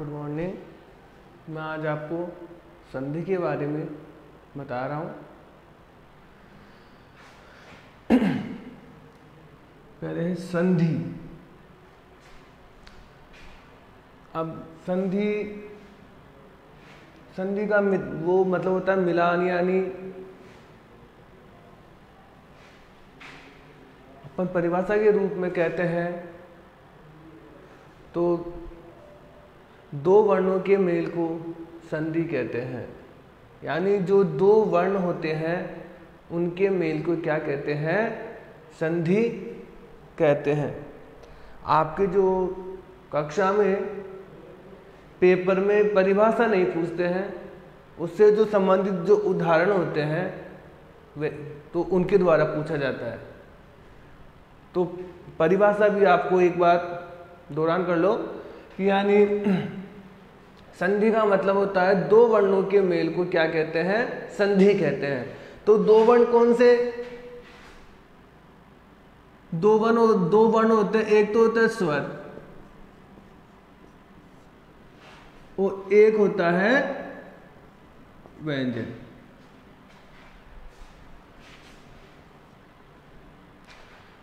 Good morning. मैं आज आपको संधि के बारे में बता रहा हूँ। पहले है संधि। अब संधि का वो मतलब होता है मिलान, यानी अपन परिभाषा के रूप में कहते हैं तो दो वर्णों के मेल को संधि कहते हैं। यानी जो दो वर्ण होते हैं उनके मेल को क्या कहते हैं? संधि कहते हैं। आपके जो कक्षा में पेपर में परिभाषा नहीं पूछते हैं, उससे जो संबंधित जो उदाहरण होते हैं वे तो उनके द्वारा पूछा जाता है। तो परिभाषा भी आपको एक बार दोहरान कर लो कि यानी संधि का मतलब होता है दो वर्णों के मेल को क्या कहते हैं? संधि कहते हैं। तो दो वर्ण कौन से? दो वर्ण होते हैं। एक तो होता है स्वर और एक होता है व्यंजन।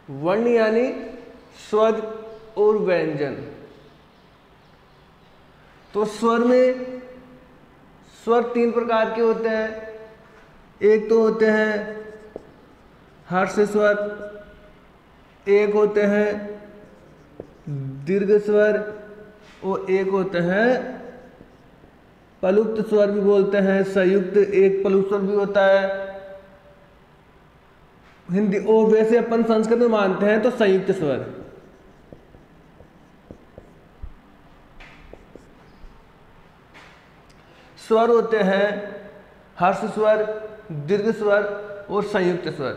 वर्ण यानी स्वर और व्यंजन। तो स्वर में स्वर तीन प्रकार के होते हैं। एक तो होते हैं हर्ष स्वर, एक होते हैं दीर्घ स्वर और एक होते हैं पलुप्त स्वर भी बोलते हैं। संयुक्त एक पलुप्त स्वर भी होता है हिंदी, और वैसे अपन संस्कृत में मानते हैं तो संयुक्त स्वर। स्वर होते हैं हर्ष स्वर, दीर्घ स्वर और संयुक्त स्वर।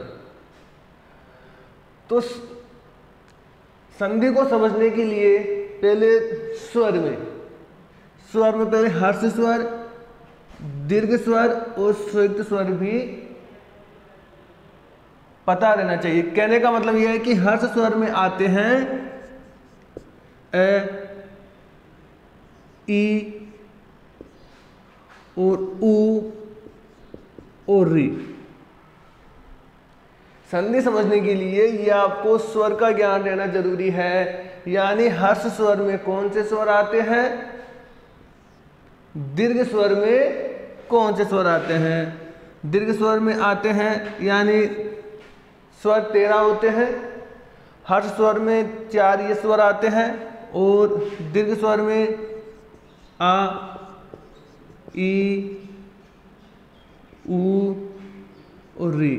तो संधि को समझने के लिए पहले स्वर में पहले हर्ष स्वर, दीर्घ स्वर और संयुक्त स्वर भी पता रहना चाहिए। कहने का मतलब यह है कि हर्ष स्वर में आते हैं ए, ई और ऊ और री। संधि समझने के लिए यह आपको स्वर का ज्ञान रहना जरूरी है। यानी हर्ष स्वर में कौन से स्वर आते हैं, दीर्घ स्वर में कौन से स्वर आते हैं। दीर्घ स्वर में आते हैं यानी स्वर 13 होते हैं। हर्ष स्वर में 4 ये स्वर आते हैं और दीर्घ स्वर में आ, ई, ऊ और री।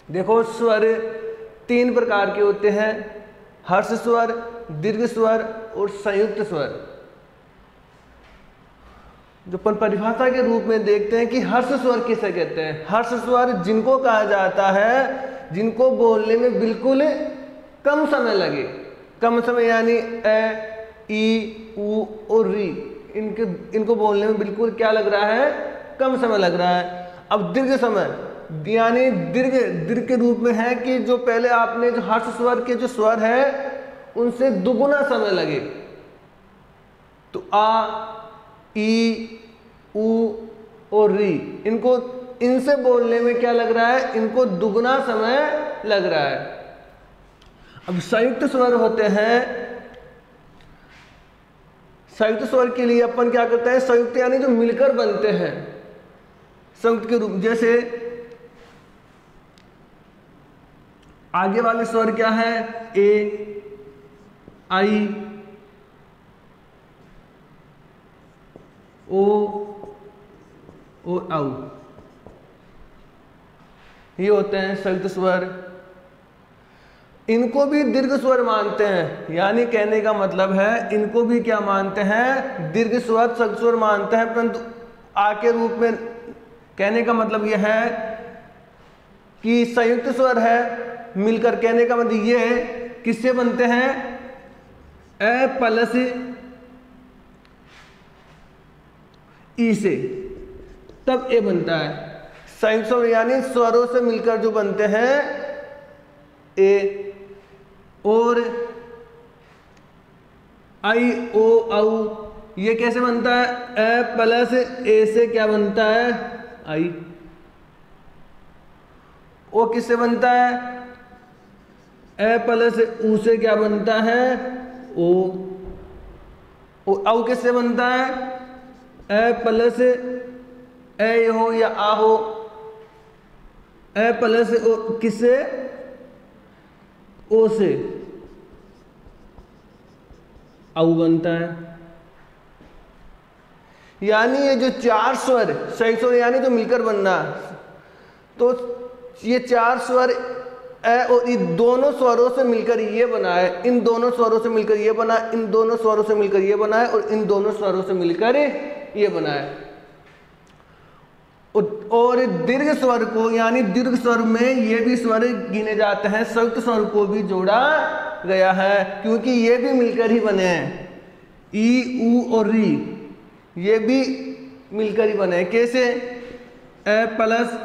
देखो स्वर 3 प्रकार के होते हैं, हर्ष स्वर, दीर्घ स्वर और संयुक्त स्वर। जो अपन परिभाषा के रूप में देखते हैं कि हर्ष स्वर किसे कहते हैं। हर्ष स्वर जिनको कहा जाता है जिनको बोलने में बिल्कुल कम समय लगे। कम समय यानी ए, ई, ऊ और री, इनको बोलने में बिल्कुल क्या लग रहा है? कम समय लग रहा है। अब दीर्घ समय यानी दीर्घ के रूप में है कि जो पहले आपने जो हर्ष स्वर के जो स्वर है उनसे दुगुना समय लगे। तो आ, ई, ऊ और री, इनसे बोलने में क्या लग रहा है? इनको दुगुना समय लग रहा है। अब संयुक्त स्वर होते हैं। संयुक्त स्वर के लिए अपन क्या करते हैं? संयुक्त यानी जो मिलकर बनते हैं संयुक्त के रूप। जैसे आगे वाले स्वर क्या है? ए, आई, ओ और औ, ये होते हैं संयुक्त स्वर। इनको भी दीर्घ स्वर मानते हैं। यानी कहने का मतलब है इनको भी क्या मानते हैं? दीर्घ स्वर, संयुक्त स्वर मानते हैं। परंतु आ के रूप में कहने का मतलब यह है कि संयुक्त स्वर है मिलकर। कहने का मतलब यह है किससे बनते हैं? ए प्लस ई से, तब ए बनता है। संयुक्त स्वर यानी स्वरों से मिलकर जो बनते हैं ए। और आई ओ औ ये कैसे बनता है? ए प्लस ए से क्या बनता है? आई। ओ किससे बनता है? ए प्लस ऊ से क्या बनता है? ओ। औ किससे बनता है? ए प्लस ए हो या आ हो, ए प्लस ओ किससे? ओ से औ बनता है। यानी ये जो चार स्वर सही स्वर यानी तो मिलकर बनना, तो ये चार स्वर ए और इन दोनों स्वरों से मिलकर ये बना है, इन दोनों स्वरों से मिलकर ये बना, इन दोनों स्वरों से मिलकर ये बना है और इन दोनों स्वरों से मिलकर ये बना है। और दीर्घ स्वर को यानी दीर्घ स्वर में ये भी स्वर गिने जाते हैं, संयुक्त स्वर को भी जोड़ा गया है क्योंकि ये भी मिलकर ही बने हैं। ई ऊ और री ये भी मिलकर ही बने हैं। कैसे? ए प्लस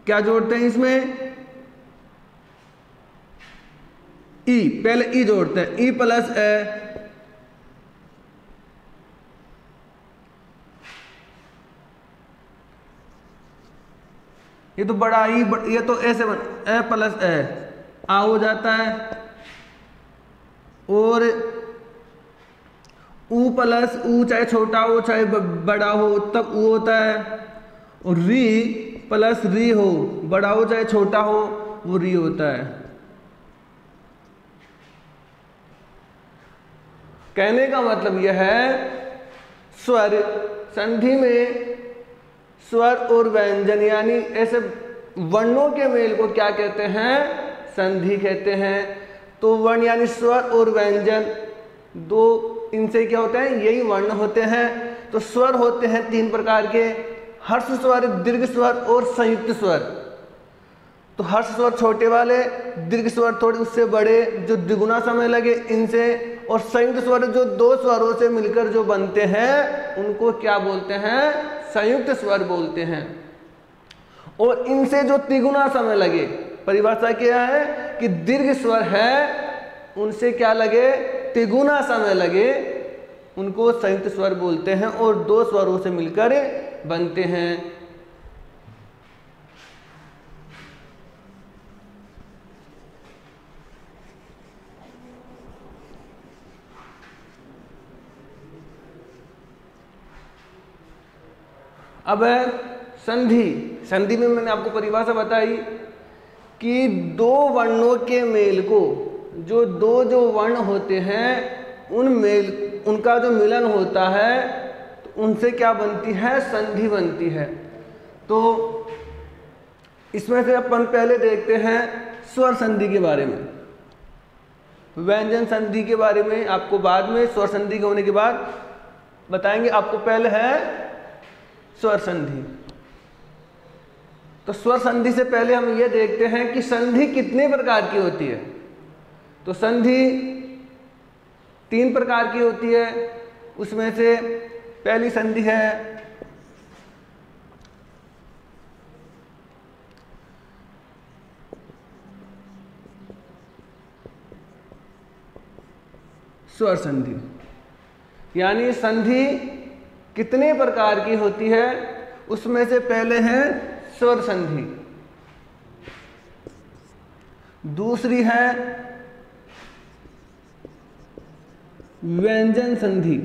क्या जोड़ते हैं इसमें? ई, पहले ई जोड़ते हैं, ई प्लस ए, ये तो बड़ा ई, ये तो ऐसे बन ए प्लस ए आ हो जाता है, और ऊ प्लस ऊ चाहे छोटा हो चाहे बड़ा हो तब ऊ होता है, और री प्लस री हो बड़ा हो चाहे छोटा हो वो री होता है। कहने का मतलब यह है स्वर संधि में स्वर और व्यंजन यानी ऐसे वर्णों के मेल को क्या कहते हैं? संधि कहते हैं। तो वर्ण यानी स्वर और व्यंजन दो, इनसे क्या होता है? यही वर्ण होते हैं। तो स्वर होते हैं तीन प्रकार के, हर्ष स्वर, दीर्घ स्वर और संयुक्त स्वर। तो हर्ष स्वर छोटे वाले, दीर्घ स्वर थोड़े उससे बड़े जो द्विगुना समय लगे इनसे, और संयुक्त स्वर जो दो स्वरों से मिलकर जो बनते हैं उनको क्या बोलते हैं? संयुक्त स्वर बोलते हैं। और इनसे जो तिगुना समय लगे, परिभाषा क्या है कि दीर्घ स्वर है उनसे क्या लगे? तिगुना समय लगे, उनको संयुक्त स्वर बोलते हैं और दो स्वरों से मिलकर बनते हैं। अब है संधि। संधि में मैंने आपको परिभाषा बताई कि दो वर्णों के मेल को, जो वर्ण होते हैं उनका जो मिलन होता है तो उनसे क्या बनती है? संधि बनती है। तो इसमें से अपन पहले देखते हैं स्वर संधि के बारे में, व्यंजन संधि के बारे में आपको बाद में, स्वर संधि के होने के बाद बताएंगे। आपको पहले है स्वर संधि। तो स्वर संधि से पहले हम ये देखते हैं कि संधि कितने प्रकार की होती है। तो संधि तीन प्रकार की होती है, उसमें से पहली संधि है स्वर संधि। यानी संधि कितने प्रकार की होती है, उसमें से पहले है स्वर संधि, दूसरी है व्यंजन संधि,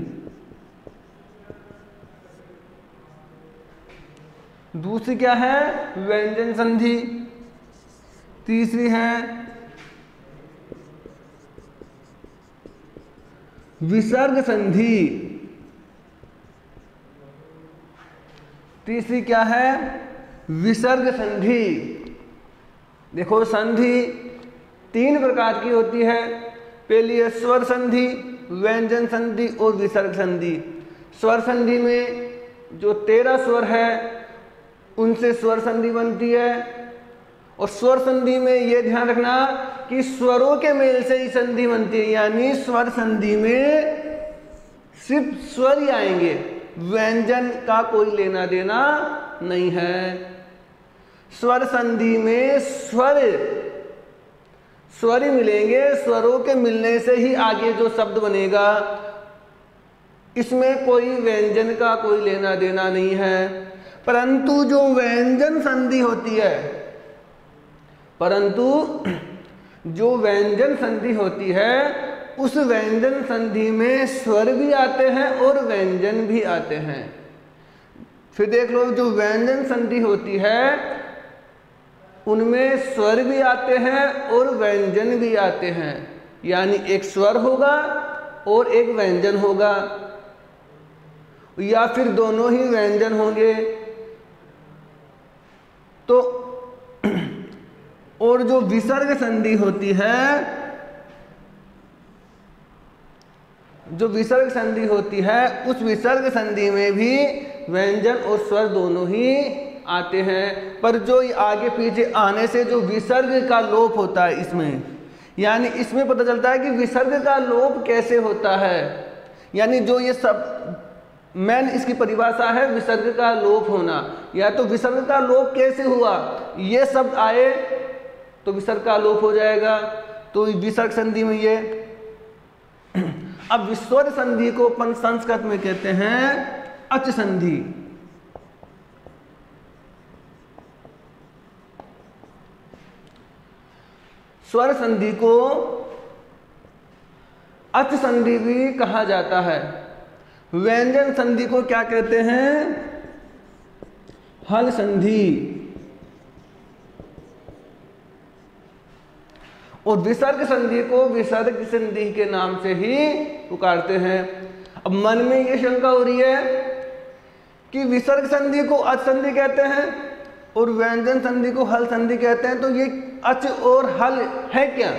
दूसरी क्या है? व्यंजन संधि, तीसरी है विसर्ग संधि, तीसरी क्या है? विसर्ग संधि। देखो संधि तीन प्रकार की होती है, पहली है स्वर संधि, व्यंजन संधि और विसर्ग संधि। स्वर संधि में जो 13 स्वर है उनसे स्वर संधि बनती है, और स्वर संधि में ये ध्यान रखना कि स्वरों के मेल से ही संधि बनती है। यानी स्वर संधि में सिर्फ स्वर ही आएंगे, व्यंजन का कोई लेना देना नहीं है। स्वर संधि में स्वर ही मिलेंगे, स्वरों के मिलने से ही आगे जो शब्द बनेगा। इसमें कोई व्यंजन का कोई लेना देना नहीं है। परंतु जो व्यंजन संधि होती है, परंतु जो व्यंजन संधि होती है, उस व्यंजन संधि में स्वर भी आते हैं और व्यंजन भी आते हैं। फिर देख लो, जो व्यंजन संधि होती है उनमें स्वर भी आते हैं और व्यंजन भी आते हैं। यानी एक स्वर होगा और एक व्यंजन होगा, या फिर दोनों ही व्यंजन होंगे। तो और जो विसर्ग संधि होती है, जो विसर्ग संधि होती है, उस विसर्ग संधि में भी व्यंजन और स्वर दोनों ही आते हैं। पर जो आगे पीछे आने से जो विसर्ग का लोप होता है इसमें, यानी इसमें पता चलता है कि विसर्ग का लोप कैसे होता है। यानी जो ये सब मेन इसकी परिभाषा है विसर्ग का लोप होना। या तो विसर्ग का लोप कैसे हुआ, ये शब्द आए तो विसर्ग का लोप हो जाएगा, तो विसर्ग संधि में ये। अब स्वर संधि को अपन संस्कृत में कहते हैं अच संधि। स्वर संधि को अच संधि भी कहा जाता है। व्यंजन संधि को क्या कहते हैं, हल संधि। और विसर्ग संधि को विसर्ग संधि के नाम से ही पुकारते हैं। अब मन में ये शंका हो रही है कि विसर्ग संधि को अच संधि कहते हैं और व्यंजन संधि को हल संधि कहते हैं, तो ये अच और हल है क्या?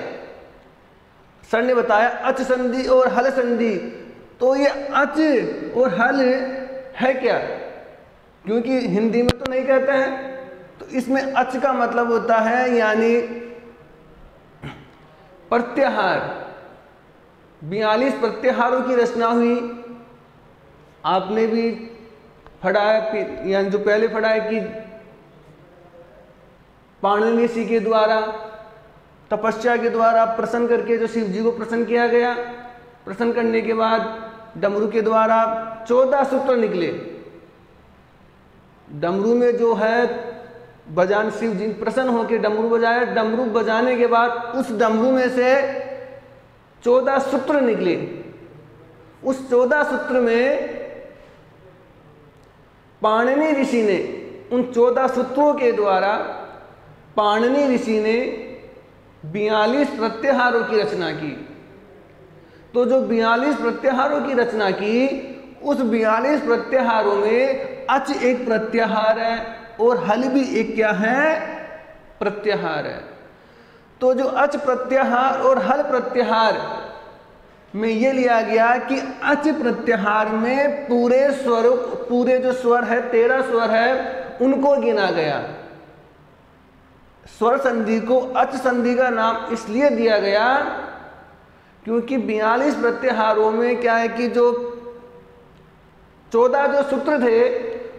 सर ने बताया अच संधि और हल संधि, तो ये अच और हल है क्या? क्योंकि हिंदी में तो नहीं कहते हैं। तो इसमें अच का मतलब होता है यानी प्रत्याहार। 42 प्रत्याहारों की रचना हुई। आपने भी पढ़ा है, यानी जो पहले पढ़ा है कि पाणिनि ऋषि के द्वारा तपस्या के द्वारा प्रसन्न करके जो शिव जी को प्रसन्न किया गया, प्रसन्न करने के बाद डमरू के द्वारा 14 सूत्र निकले। डमरू में जो है बजान, शिव जी प्रसन्न होकर डमरू बजाया, डमरू बजाने के बाद उस डमरू में से 14 सूत्र निकले। उस 14 सूत्र में पाणिनि ऋषि ने, उन 14 सूत्रों के द्वारा पाणिनि ऋषि ने 42 प्रत्याहारों की रचना की। तो जो 42 प्रत्याहारों की रचना की, उस 42 प्रत्याहारों में अच एक प्रत्याहार है और हल भी एक क्या है, प्रत्याहार है। तो जो अच प्रत्याहार और हल प्रत्याहार में ये लिया गया कि अच प्रत्याहार में पूरे स्वर, पूरे जो स्वर है 13 स्वर है, उनको गिना गया। स्वर संधि को अच संधि का नाम इसलिए दिया गया क्योंकि 42 प्रत्याहारों में क्या है कि जो 14 जो सूत्र थे,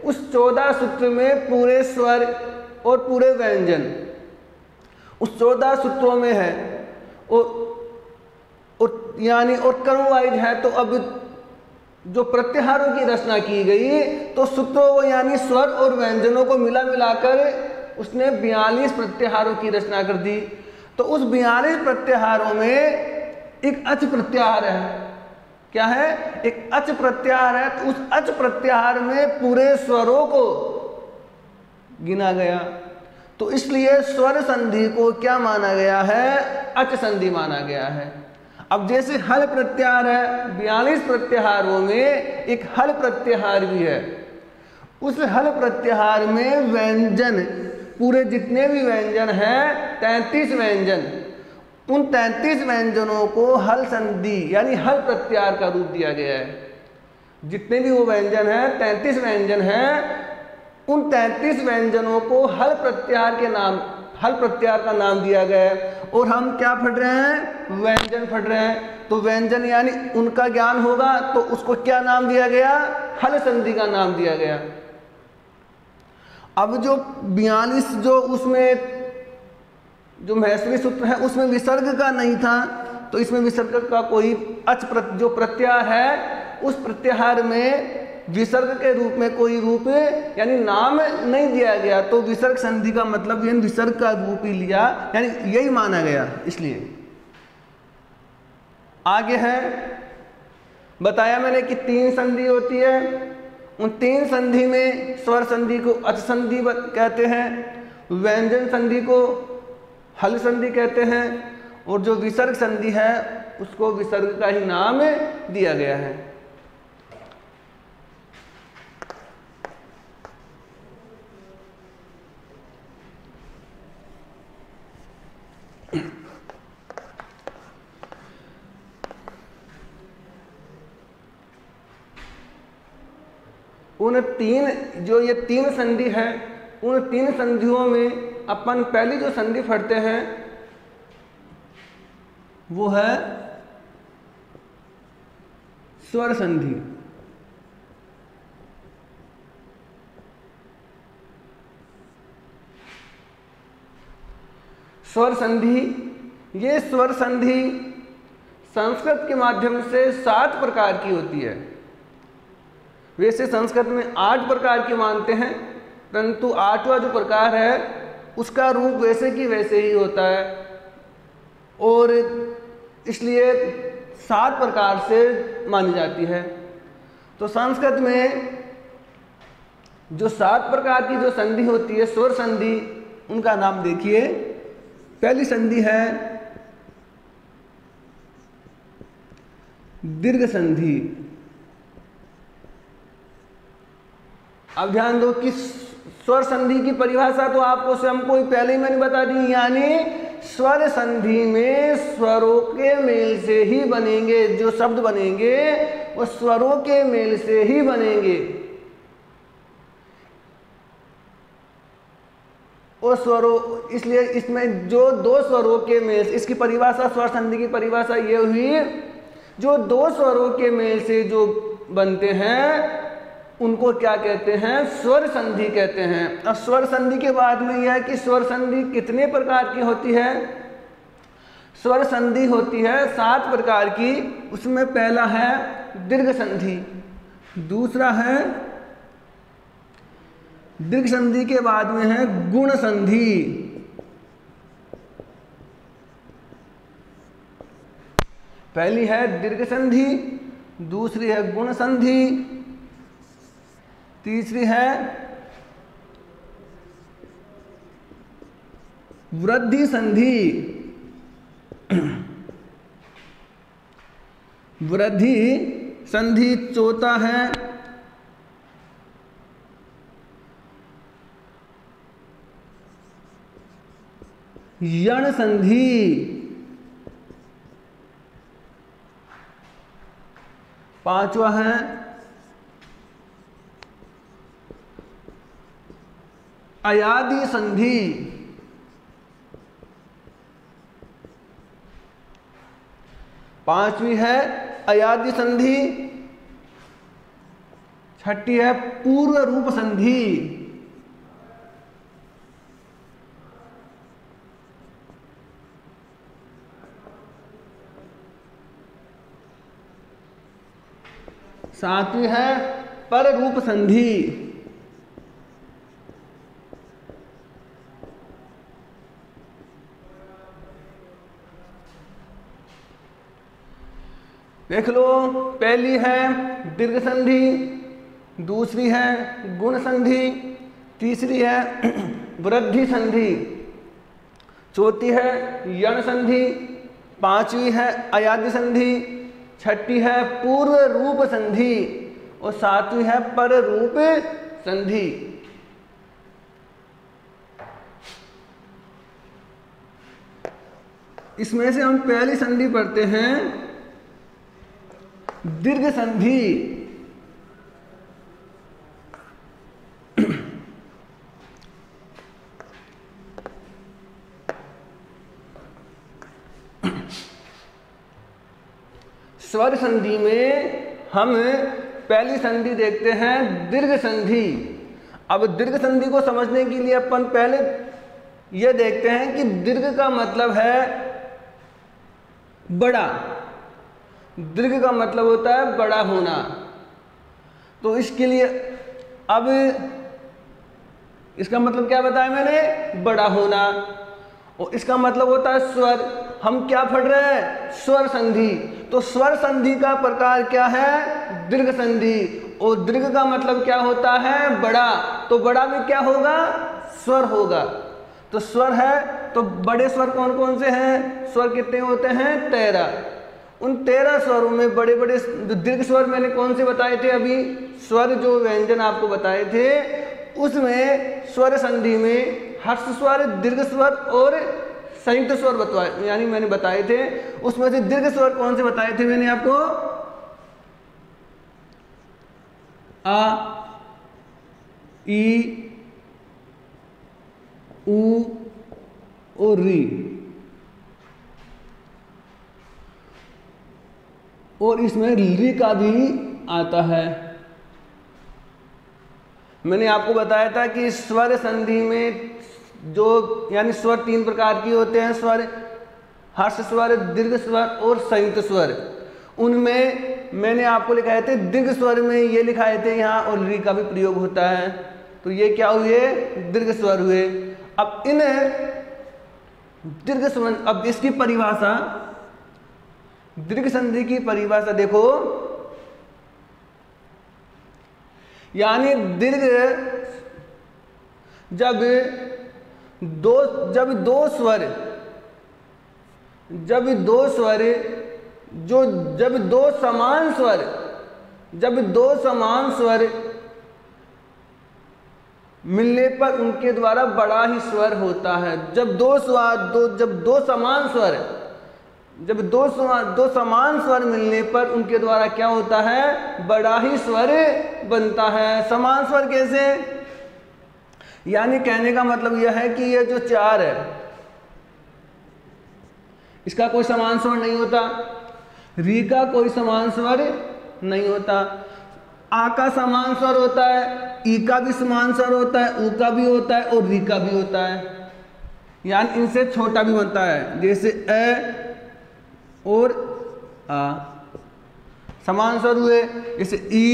उस 14 सूत्र में पूरे स्वर और पूरे व्यंजन उस 14 सूत्रों में है और यानी और क्रम वाइज है। तो अब जो प्रत्याहारों की रचना की गई, तो सूत्रों यानी स्वर और व्यंजनों को मिला मिलाकर उसने 42 प्रत्याहारों की रचना कर दी। तो उस 42 प्रत्याहारों में एक अच प्रत्याहार है। क्या है? एक अच प्रत्याहार है। तो उस अच प्रत्याहार में पूरे स्वरों को गिना गया। तो इसलिए स्वर संधि को क्या माना गया है? अच संधि माना गया है। अब जैसे हल प्रत्याहार है, 42 प्रत्याहारों में एक हल प्रत्याहार भी है। उस हल प्रत्याहार में व्यंजन, पूरे जितने भी व्यंजन हैं 33 व्यंजन, उन 33 व्यंजनों को हल संधि यानी हल प्रत्याहार का रूप दिया गया है। जितने भी वो व्यंजन हैं 33 व्यंजन हैं, उन 33 व्यंजनों को हल प्रत्याहार के नाम, हल प्रत्याहार का नाम दिया गया है। और हम क्या पढ़ रहे हैं? व्यंजन पढ़ रहे हैं। तो व्यंजन यानी उनका ज्ञान होगा, तो उसको क्या नाम दिया गया? हल संधि का नाम दिया गया। अब जो 42 जो उसमें जो महेश्वरी सूत्र है उसमें विसर्ग का नहीं था, तो इसमें विसर्ग का कोई जो प्रत्याहार है उस प्रत्याहार में विसर्ग के रूप में कोई रूप यानी नाम नहीं दिया गया, तो विसर्ग संधि का मतलब यानी विसर्ग का रूप ही लिया, यानी यही माना गया। इसलिए आगे है, बताया मैंने कि 3 संधि होती है। उन 3 संधि में स्वर संधि को अच संधि कहते हैं, व्यंजन संधि को हल संधि कहते हैं, और जो विसर्ग संधि है उसको विसर्ग का ही नाम दिया गया है। उन 3 संधि है, उन 3 संधियों में अपन पहली जो संधि पढ़ते हैं वो है स्वर संधि। स्वर संधि, ये स्वर संधि संस्कृत के माध्यम से 7 प्रकार की होती है। वैसे संस्कृत में 8 प्रकार की मानते हैं, परंतु 8वां जो प्रकार है उसका रूप वैसे की वैसे ही होता है, और इसलिए 7 प्रकार से मानी जाती है। तो संस्कृत में जो 7 प्रकार की जो संधि होती है स्वर संधि, उनका नाम देखिए। पहली संधि है दीर्घ संधि। अब ध्यान दो कि स्वर संधि की परिभाषा तो आपको स्वयं को पहले ही मैंने बता दी, यानी स्वर संधि में स्वरों के मेल से ही बनेंगे, जो शब्द बनेंगे वो स्वरों के मेल से ही बनेंगे। और स्वरों, इसलिए इसमें जो 2 स्वरों के मेल, इसकी परिभाषा, स्वर संधि की परिभाषा ये हुई, जो 2 स्वरों के मेल से जो बनते हैं उनको क्या कहते हैं? स्वर संधि कहते हैं। अब स्वर संधि के बाद में यह है कि स्वर संधि कितने प्रकार की होती है? स्वर संधि होती है 7 प्रकार की। उसमें पहला है दीर्घ संधि, दूसरा है दीर्घ संधि के बाद में है गुण संधि, पहली है दीर्घ संधि, दूसरी है गुण संधि, तीसरी है वृद्धि संधि, वृद्धि संधि, चौथा है यण संधि, पांचवा है अयादि संधि, पांचवी है अयादि संधि, छठी है पूर्व रूप संधि, सातवीं है पर रूप संधि, देख लो। पहली है दीर्घ संधि, दूसरी है गुण संधि, तीसरी है वृद्धि संधि, चौथी है यण संधि, पांचवी है अयादि संधि, छठी है पूर्व रूप संधि और सातवीं है पर रूप संधि। इसमें से हम पहली संधि पढ़ते हैं दीर्घ संधि। स्वर संधि में हम पहली संधि देखते हैं दीर्घ संधि। अब दीर्घ संधि को समझने के लिए अपन पहले ये देखते हैं कि दीर्घ का मतलब है बड़ा, दीर्घ का मतलब होता है बड़ा होना। तो इसके लिए अब इसका मतलब क्या बताया मैंने, बड़ा होना। और इसका मतलब होता है स्वर। हम क्या पढ़ रहे हैं, स्वर संधि। तो स्वर संधि का प्रकार क्या है, दीर्घ संधि। और दीर्घ का मतलब क्या होता है, बड़ा। तो बड़ा भी क्या होगा, स्वर होगा। तो स्वर है, तो बड़े स्वर कौन कौन से हैं, स्वर कितने होते हैं, 13। उन 13 स्वरों में बड़े बड़े जो दीर्घ स्वर मैंने कौन से बताए थे अभी, स्वर जो व्यंजन आपको बताए थे, उसमें स्वर संधि में हर्ष स्वर, दीर्घ स्वर और संयुक्त स्वर बताए, यानी मैंने बताए थे। उसमें से दीर्घ स्वर कौन से बताए थे मैंने आपको, आ, ई, ऊ और री। और इसमें री का भी आता है। मैंने आपको बताया था कि स्वर संधि में जो यानी स्वर 3 प्रकार की होते हैं, स्वर हर्ष स्वर, दीर्घ स्वर और संयुक्त स्वर। उनमें मैंने आपको लिखाए थे दीर्घ स्वर में ये लिखाए थे यहाँ, और री का भी प्रयोग होता है। तो ये क्या हुए, दीर्घ स्वर हुए। अब इन दीर्घ स्वर, अब इसकी परिभाषा, दीर्घ संधि की परिभाषा देखो, यानी दीर्घ जब दो स्वर जब दो समान स्वर मिलने पर उनके द्वारा बड़ा ही स्वर होता है। जब दो समान स्वर मिलने पर उनके द्वारा क्या होता है, बड़ा ही स्वर बनता है। समान स्वर कैसे, यानी कहने का मतलब यह है कि ये जो 4 है, इसका कोई समान स्वर नहीं होता, री का कोई समान स्वर नहीं होता, आ का समान स्वर होता है, ई का भी समान स्वर होता है, ऊ का भी होता है और री का भी होता है। यानी इनसे छोटा भी बनता है, जैसे ए और आ समान स्वर हुए, जैसे ई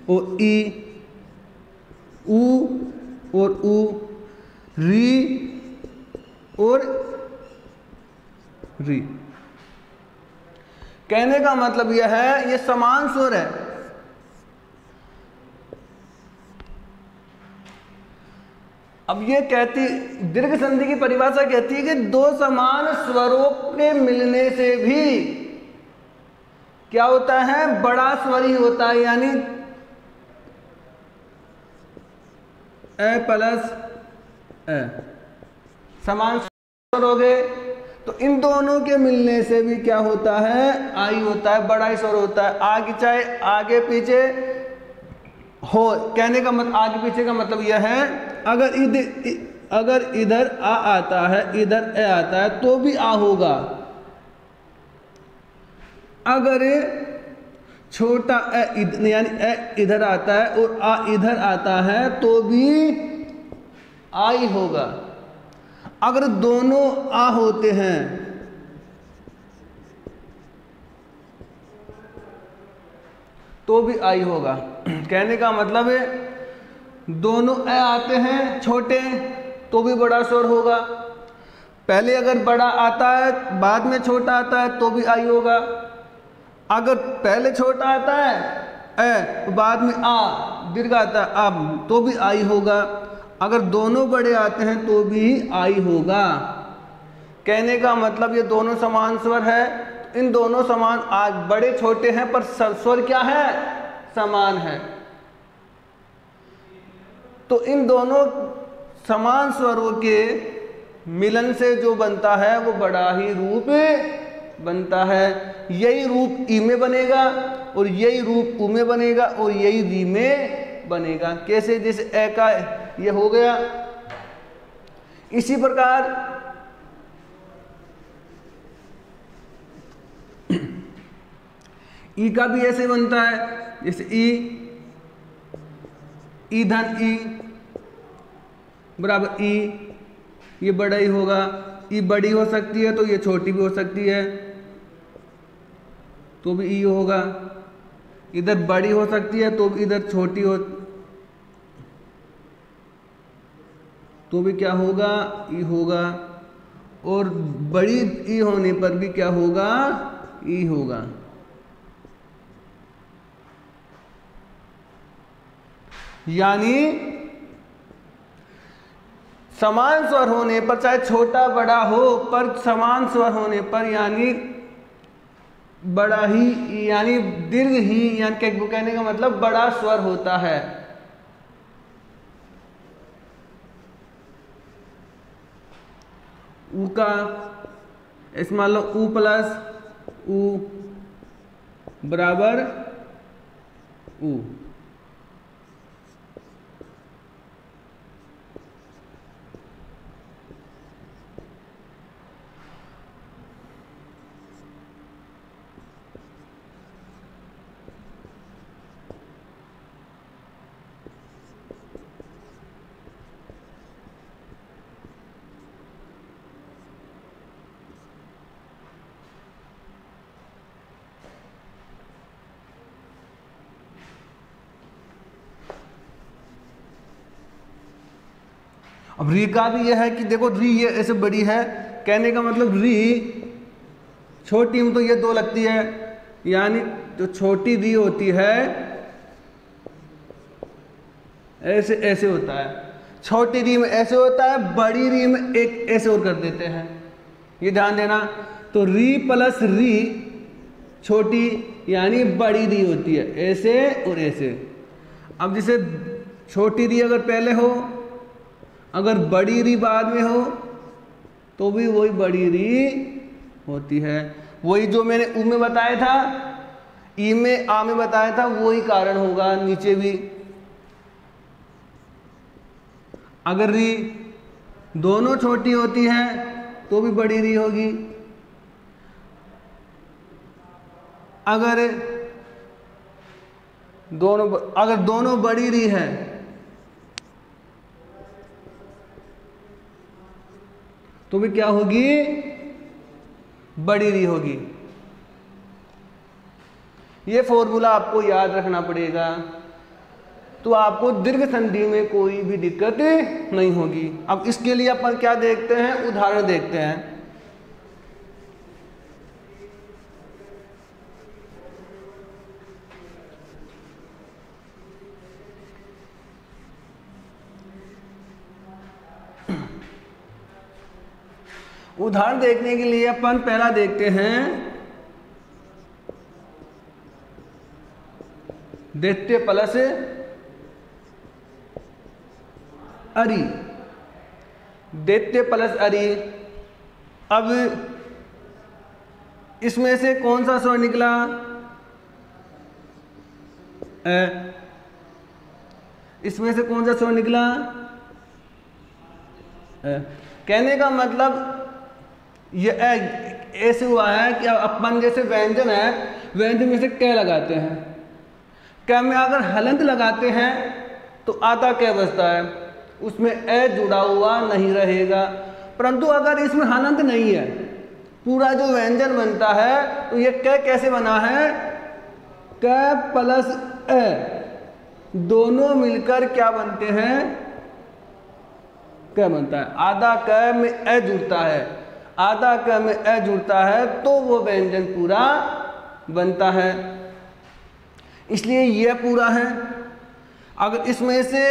और ई, ऊ और ऊ, री और री। कहने का मतलब यह है ये समान स्वर है। अब ये कहती, दीर्घ संधि की परिभाषा कहती है कि दो समान स्वरों के मिलने से भी क्या होता है, बड़ा स्वर ही होता है। यानी ए प्लस ए समान स्वर हो गए, तो इन दोनों के मिलने से भी क्या होता है, आई होता है, बड़ा ही स्वर होता है। आगे चाहे आगे पीछे हो, कहने का मतलब आगे पीछे का मतलब यह है, अगर इधर आ आता है, इधर ए आता है, तो भी आ होगा। अगर छोटा ए यानी ए इधर आता है और आ इधर आता है, तो भी आ ही होगा। अगर दोनों आ होते हैं, तो भी आई होगा। कहने का मतलब है दोनों ए आते हैं छोटे, तो भी बड़ा स्वर होगा। पहले अगर बड़ा आता है बाद में छोटा आता है, तो भी आई होगा। अगर पहले छोटा आता है ए, बाद में आ दीर्घ आता है अब, तो भी आई होगा। अगर दोनों बड़े आते हैं तो भी आई होगा। कहने का मतलब ये दोनों समान स्वर है। इन दोनों समान, आज बड़े छोटे हैं पर स्वर क्या है, समान है। तो इन दोनों समान स्वरों के मिलन से जो बनता है वो बड़ा ही रूप बनता है। यही रूप ई में बनेगा और यही रूप ऊ में बनेगा और यही री में बनेगा। कैसे, जैसे ए का ये हो गया, इसी प्रकार ई का भी ऐसे बनता है, जैसे ई धन ई बराबर ई, ये बड़ा ही होगा, ई बड़ी हो सकती है तो ये छोटी भी हो सकती है, तो भी ई होगा। इधर बड़ी हो सकती है तो इधर छोटी हो, तो भी क्या होगा, ई होगा। और बड़ी ई होने पर भी क्या होगा, ई होगा। यानी समान स्वर होने पर, चाहे छोटा बड़ा हो, पर समान स्वर होने पर यानी बड़ा ही, यानी दीर्घ ही, यानी कहने का मतलब बड़ा स्वर होता है। ऊ का इसमें मान लो ऊ प्लस ऊ बराबर ऊ। अब री का भी यह है कि देखो री ये ऐसे बड़ी है, कहने का मतलब री छोटी में तो ये दो लगती है, यानी जो छोटी री होती है ऐसे ऐसे होता है, छोटी री में ऐसे होता है, बड़ी री में एक ऐसे और कर देते हैं, ये ध्यान देना। तो री प्लस री छोटी यानी बड़ी री होती है, ऐसे और ऐसे। अब जैसे छोटी री अगर पहले हो, अगर बड़ी री बाद में हो, तो भी वही बड़ी री होती है। वही जो मैंने ऊ में बताया था, ई में आ में बताया था, वही कारण होगा नीचे भी। अगर री दोनों छोटी होती है तो भी बड़ी री होगी, अगर दोनों बड़ी री है तो भी क्या होगी, बड़ी री होगी। ये फॉर्मूला आपको याद रखना पड़ेगा, तो आपको दीर्घ संधि में कोई भी दिक्कत नहीं होगी। अब इसके लिए अपन क्या देखते हैं, उदाहरण देखते हैं। उदाहरण देखने के लिए अपन पहला देखते हैं दैत्य प्लस अरी, दैत्य प्लस अरी। अब इसमें से कौन सा स्वर निकला, इसमें से कौन सा स्वर निकला, कहने का मतलब ये ऐसे हुआ है कि अपन जैसे व्यंजन है, व्यंजन में से क लगाते हैं, क में अगर हलंत लगाते हैं तो आधा क बचता है, उसमें ए जुड़ा हुआ नहीं रहेगा। परंतु अगर इसमें हलंत नहीं है, पूरा जो व्यंजन बनता है, तो ये क कैसे बना है, क प्लस ए दोनों मिलकर क्या बनते हैं, क बनता है। आधा क में ए जुड़ता है, आधा क में ए जुड़ता है तो वो व्यंजन पूरा बनता है, इसलिए यह पूरा है। अगर इसमें से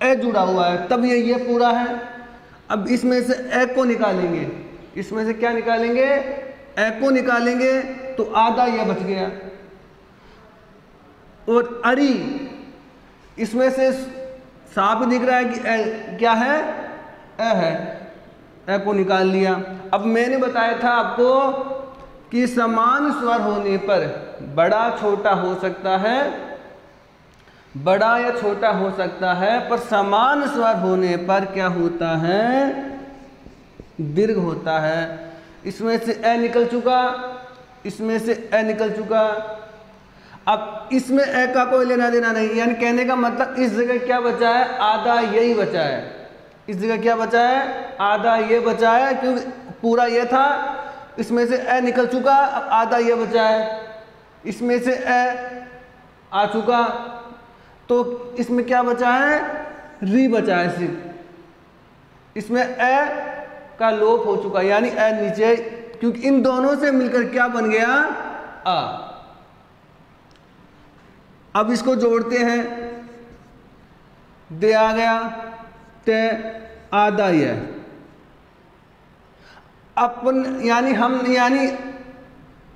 ए जुड़ा हुआ है तब ये पूरा है। अब इसमें से ए को निकालेंगे, इसमें से क्या निकालेंगे, ए को निकालेंगे तो आधा यह बच गया। और अरी, इसमें से साफ दिख रहा है कि ए क्या है, ए है, ए को निकाल लिया। अब मैंने बताया था आपको कि समान स्वर होने पर बड़ा छोटा हो सकता है, बड़ा या छोटा हो सकता है, पर समान स्वर होने पर क्या होता है, दीर्घ होता है। इसमें से ए निकल चुका, इसमें से ए निकल चुका। अब इसमें ए का कोई लेना देना नहीं, यानी कहने का मतलब इस जगह क्या बचा है, आधा यही बचा है, इस जगह क्या बचा है, आधा ये बचा है, क्योंकि पूरा ये था, इसमें से ए निकल चुका, अब आधा ये बचा है, इसमें से ए आ चुका, तो इसमें क्या बचा है, री बचा है सिर्फ, इसमें ए का लोप हो चुका, यानी ए नीचे, क्योंकि इन दोनों से मिलकर क्या बन गया, आ। अब इसको जोड़ते हैं, दे आ गया, ते आधा ही है, अपन यानी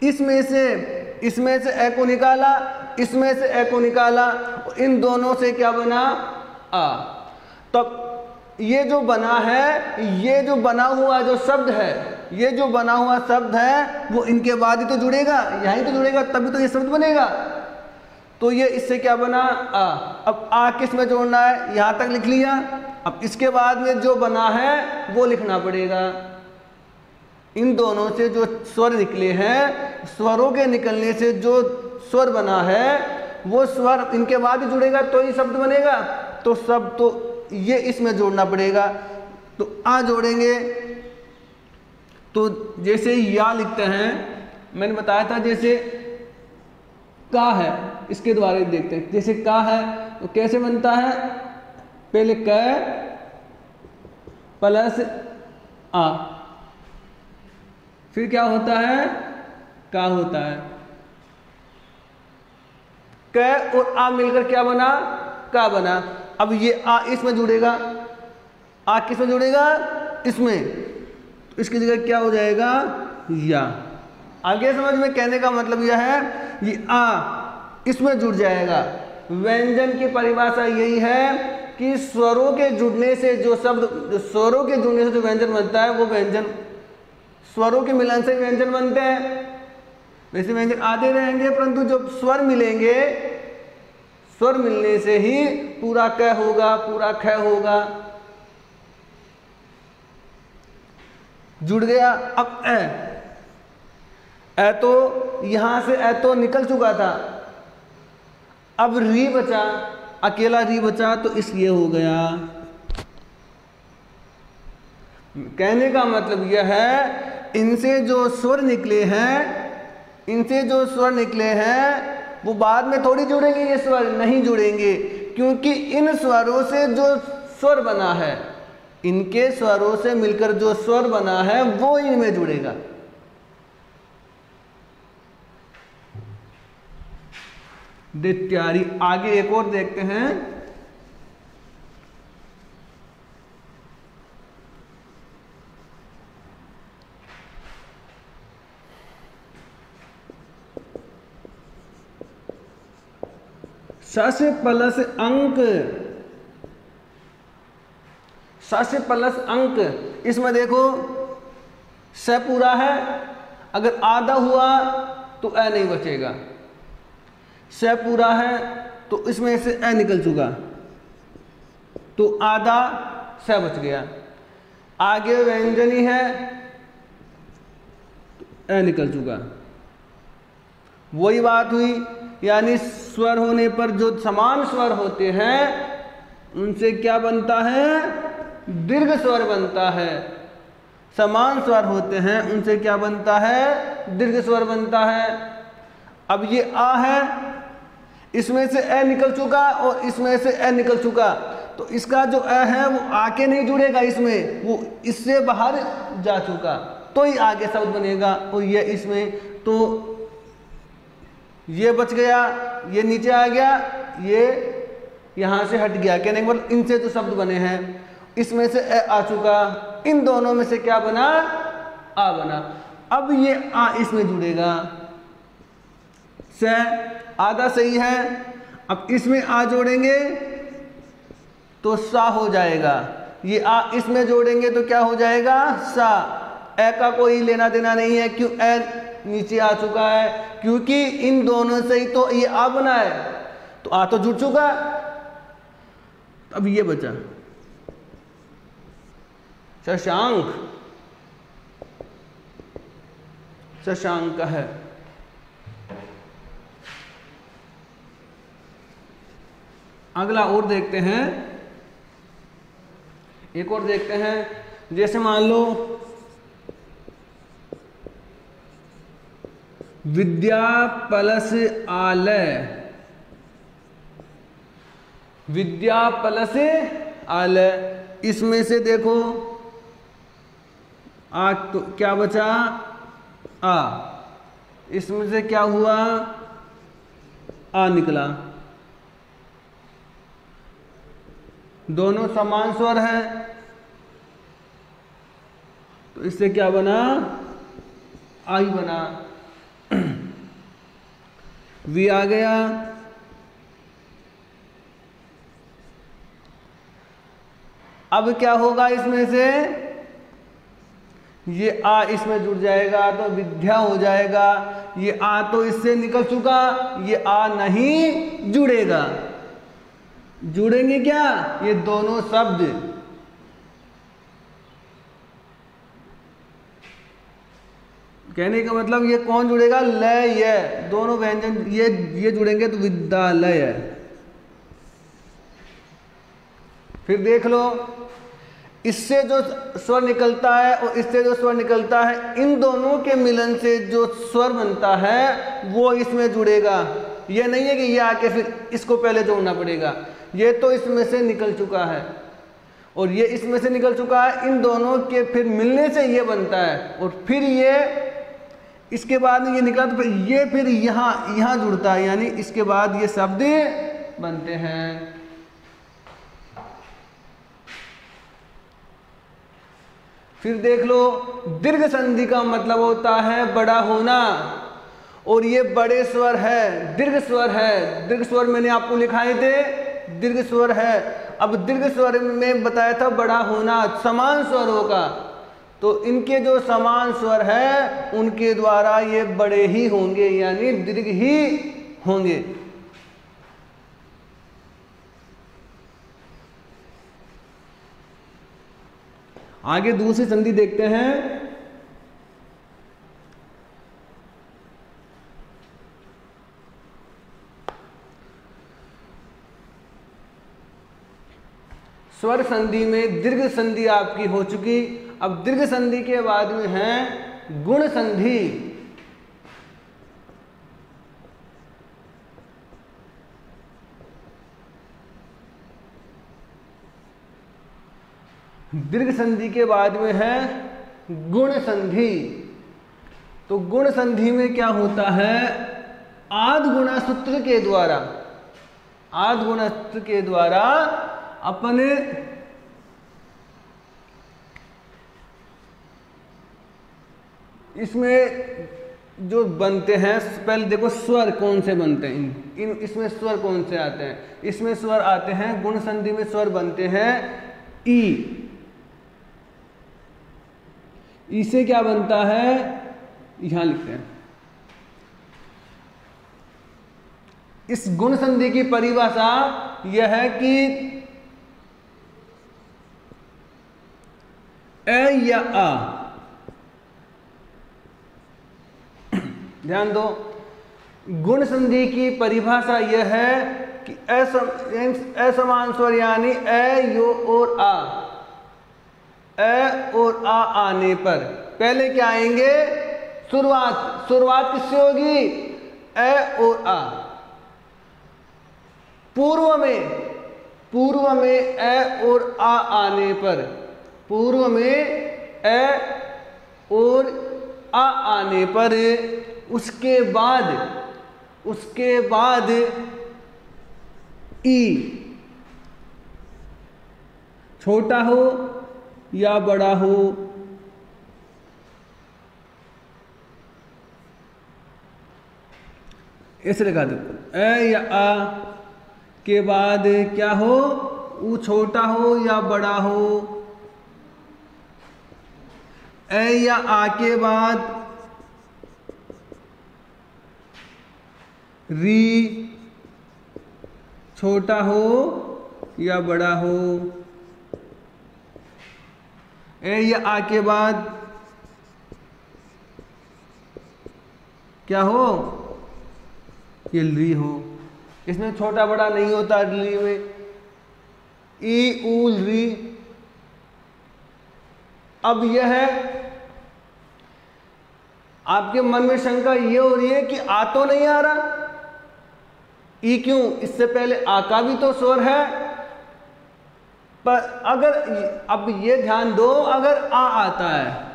इसमें से ए को निकाला, इसमें से ए को निकाला, इन दोनों से क्या बना, आ। तब ये जो बना है, ये जो बना हुआ जो शब्द है, ये जो बना हुआ शब्द है वो इनके बाद ही तो जुड़ेगा, यहीं तो जुड़ेगा, तभी तो ये शब्द बनेगा। तो ये इससे क्या बना, आ। अब आ किस में जोड़ना है, यहां तक लिख लिया, अब इसके बाद में जो बना है वो लिखना पड़ेगा। इन दोनों से जो स्वर निकले हैं, स्वरों के निकलने से जो स्वर बना है वो स्वर इनके बाद ही जुड़ेगा तो ही शब्द बनेगा, तो शब्द तो ये इसमें जोड़ना पड़ेगा। तो आ जोड़ेंगे, तो जैसे या लिखते हैं, मैंने बताया था जैसे का है, इसके द्वारा देखते हैं, जैसे का है तो कैसे बनता है, पहले क प्लस आ, फिर क्या होता है, का होता है, क और आ मिलकर क्या बना, का बना। अब ये आ इसमें जुड़ेगा, आ किस में जुड़ेगा, इसमें, तो इसकी जगह क्या हो जाएगा, या। आगे समझ में, कहने का मतलब यह है, ये आ इसमें जुड़ जाएगा। व्यंजन की परिभाषा यही है कि स्वरों के जुड़ने से जो शब्द, स्वरों के जुड़ने से जो व्यंजन बनता है वो व्यंजन, स्वरों के मिलन से व्यंजन बनते हैं। वैसे व्यंजन आते रहेंगे, परंतु जब स्वर मिलेंगे, स्वर मिलने से ही पूरा क होगा, पूरा ख होगा। जुड़ गया। अब ए तो यहां से ए तो निकल चुका था, अब री बचा, अकेला री बचा, तो इसलिए हो गया। कहने का मतलब यह है, इनसे जो स्वर निकले हैं, इनसे जो स्वर निकले हैं वो बाद में थोड़ी जुड़ेंगे, ये स्वर नहीं जुड़ेंगे, क्योंकि इन स्वरों से जो स्वर बना है, इनके स्वरों से मिलकर जो स्वर बना है वो इनमें जुड़ेगा। दित्यारी। आगे एक और देखते हैं, स से प्लस अंक, स से प्लस अंक, इसमें देखो स पूरा है, अगर आधा हुआ तो ए नहीं बचेगा, स पूरा है तो इसमें से ए निकल चुका, तो आधा स बच गया। आगे व्यंजनी है, तो ए निकल चुका। वही बात हुई, यानी स्वर होने पर जो समान स्वर होते हैं उनसे क्या बनता है, दीर्घ स्वर बनता है। समान स्वर होते हैं उनसे क्या बनता है, दीर्घ स्वर बनता है। अब ये आ है, इसमें से ए निकल चुका और इसमें से ए निकल चुका, तो इसका जो ए है वो आके नहीं जुड़ेगा इसमें, वो इससे बाहर जा चुका, तो ही आगे शब्द बनेगा। और ये इसमें, तो ये बच गया, ये नीचे आ गया, ये यहां से हट गया। कहने के मतलब इनसे जो शब्द बने हैं, इसमें से ए आ चुका, इन दोनों में से क्या बना, आ बना। अब ये आ इसमें जुड़ेगा, से आधा सही है। अब इसमें आ जोड़ेंगे तो सा हो जाएगा, ये आ इसमें जोड़ेंगे तो क्या हो जाएगा, सा। ए का कोई लेना देना नहीं है, क्यों, ए नीचे आ चुका है, क्योंकि इन दोनों से ही तो ये आ बना है, तो आ तो जुड़ चुका। अब ये बचा शशांक, शशांक है। अगला और देखते हैं, एक और देखते हैं, जैसे मान लो विद्या प्लस आलय, विद्या प्लस आलय, इसमें से देखो आ तो क्या बचा, आ, इसमें से क्या हुआ, आ निकला। दोनों समान स्वर है, तो इससे क्या बना, आई बना। वी आ गया, अब क्या होगा, इसमें से ये आ इसमें जुड़ जाएगा तो विद्या हो जाएगा। ये आ तो इससे निकल चुका, ये आ नहीं जुड़ेगा। जुड़ेंगे क्या, ये दोनों शब्द। कहने का मतलब ये कौन जुड़ेगा, लय, ये दोनों व्यंजन ये जुड़ेंगे तो विद्यालय। फिर देख लो, इससे जो स्वर निकलता है और इससे जो स्वर निकलता है, इन दोनों के मिलन से जो स्वर बनता है वो इसमें जुड़ेगा। ये नहीं है कि ये आके फिर इसको पहले जोड़ना पड़ेगा। ये तो इसमें से निकल चुका है और ये इसमें से निकल चुका है, इन दोनों के फिर मिलने से ये बनता है और फिर ये इसके बाद में ये निकला तो फिर ये फिर यहाँ जुड़ता है, यानी इसके बाद ये शब्द बनते हैं। फिर देख लो, दीर्घ संधि का मतलब होता है बड़ा होना, और ये बड़े स्वर है, दीर्घ स्वर है। दीर्घ स्वर मैंने आपको लिखाए थे, दीर्घ स्वर है। अब दीर्घ स्वर में बताया था बड़ा होना समान स्वरों का, तो इनके जो समान स्वर है उनके द्वारा ये बड़े ही होंगे, यानी दीर्घ ही होंगे। आगे दूसरी संधि देखते हैं। स्वर संधि में दीर्घ संधि आपकी हो चुकी। अब दीर्घ संधि के बाद में है गुण संधि। दीर्घ संधि के बाद में है गुण संधि। तो गुण संधि में क्या होता है, आद गुणा सूत्र के द्वारा, आद गुणा सूत्र के द्वारा अपने इसमें जो बनते हैं, पहले देखो स्वर कौन से बनते हैं, इन इसमें स्वर कौन से आते हैं। इसमें स्वर आते हैं, गुण संधि में स्वर बनते हैं ई। ई से क्या बनता है, यहां लिखते हैं। इस गुण संधि की परिभाषा यह है कि ए या आ, ध्यान दो, गुण संधि की परिभाषा यह है कि असमान स्वर यानी ए, यो और आ, ए और आ आने पर पहले क्या आएंगे, शुरुआत किससे होगी, ए और आ। पूर्व में ए और आ आने पर, पूर्व में ए और आ आने पर उसके बाद ई, छोटा हो या बड़ा हो, ऐसे लिखा दो। ए या आ के बाद क्या हो, ऊ छोटा हो या बड़ा हो। ए या आ के बाद री, छोटा हो या बड़ा हो। ए या आ के बाद क्या हो, ये ली हो। इसमें छोटा बड़ा नहीं होता ली में। ई, ऊ, री, अब यह है, आपके मन में शंका ये हो रही है कि आ तो नहीं आ रहा, ई क्यों, इससे पहले आ का भी तो स्वर है। पर अगर अब ये ध्यान दो, अगर आ आता है,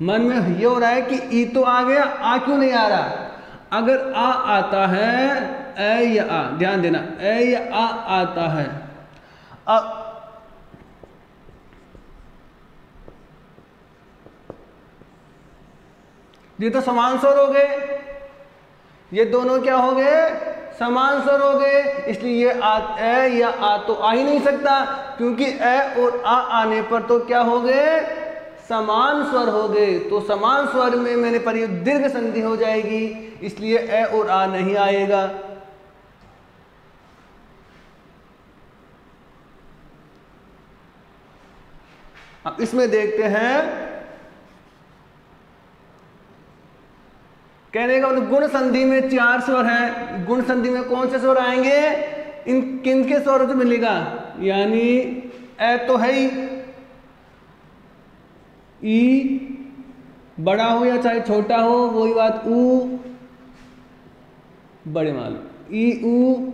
मन में ये हो रहा है कि ई तो आ गया, आ क्यों नहीं आ रहा। अगर आ आता है, ए या आ, ध्यान देना, ए या आ आता है, अब ये तो समान स्वर हो गए, ये दोनों क्या हो गए, समान स्वर हो गए। इसलिए ये ए या आ तो आ ही नहीं सकता, क्योंकि ए और आ आने पर तो क्या हो गए, समान स्वर हो गए। तो समान स्वर में मैंने पढ़ी दीर्घ संधि हो जाएगी, इसलिए ए और आ नहीं आएगा। अब इसमें देखते हैं, कहने का मतलब गुण संधि में 4 स्वर हैं। गुण संधि में कौन से स्वर आएंगे, इन किन के स्वर से मिलेगा, यानी ए तो है ही, ई बड़ा हो या चाहे छोटा हो वही बात, ऊ बड़े मान लो, ई ऊ,